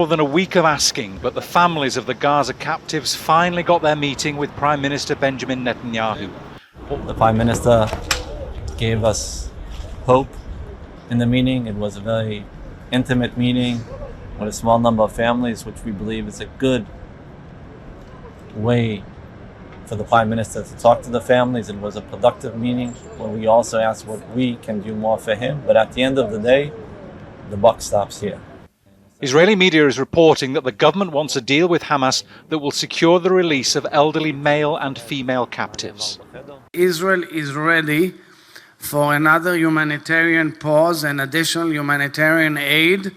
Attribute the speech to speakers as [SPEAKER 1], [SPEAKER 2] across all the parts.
[SPEAKER 1] More than a week of asking, but the families of the Gaza captives finally got their meeting with Prime Minister Benjamin Netanyahu.
[SPEAKER 2] The Prime Minister gave us hope in the meeting. It was a very intimate meeting with a small number of families, which we believe is a good way for the Prime Minister to talk to the families. It was a productive meeting where we also asked what we can do more for him. But at the end of the day, the buck stops here.
[SPEAKER 1] Israeli media is reporting that the government wants a deal with Hamas that will secure the release of elderly male and female captives.
[SPEAKER 3] Israel is ready for another humanitarian pause and additional humanitarian aid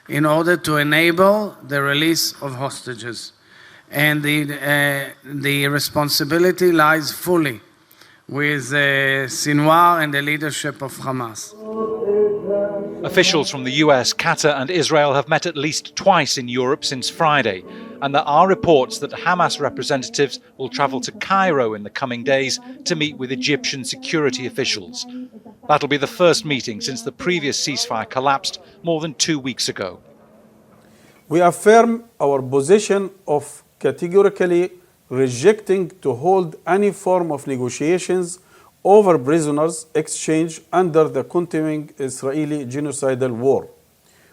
[SPEAKER 3] in order to enable the release of hostages. And the responsibility lies fully with Sinwar and the leadership of Hamas.
[SPEAKER 1] Officials from the US, Qatar and Israel have met at least twice in Europe since Friday, and there are reports that Hamas representatives will travel to Cairo in the coming days to meet with Egyptian security officials. That'll be the first meeting since the previous ceasefire collapsed more than 2 weeks ago.
[SPEAKER 4] We affirm our position of categorically rejecting to hold any form of negotiations over prisoners exchange under the continuing Israeli genocidal war.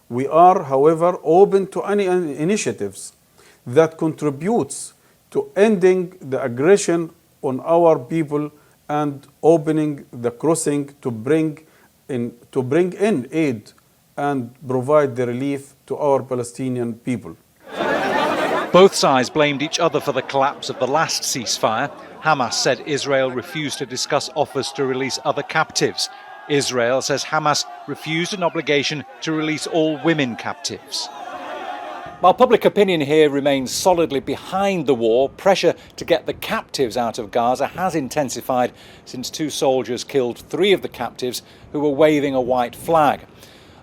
[SPEAKER 4] We are, however, open to any initiatives that contributes to ending the aggression on our people and opening the crossing to bring in aid and provide the relief to our Palestinian people.
[SPEAKER 1] Both sides blamed each other for the collapse of the last ceasefire. Hamas said Israel refused to discuss offers to release other captives. Israel says Hamas refused an obligation to release all women captives. While public opinion here remains solidly behind the war, pressure to get the captives out of Gaza has intensified since 2 soldiers killed 3 of the captives who were waving a white flag.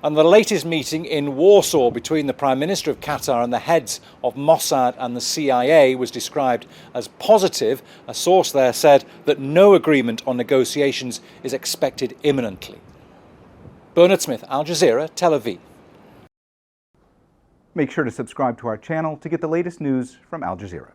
[SPEAKER 1] And the latest meeting in Warsaw between the Prime Minister of Qatar and the heads of Mossad and the CIA was described as positive. A source there said that no agreement on negotiations is expected imminently. Bernard Smith, Al Jazeera, Tel Aviv.
[SPEAKER 5] Make sure to subscribe to our channel to get the latest news from Al Jazeera.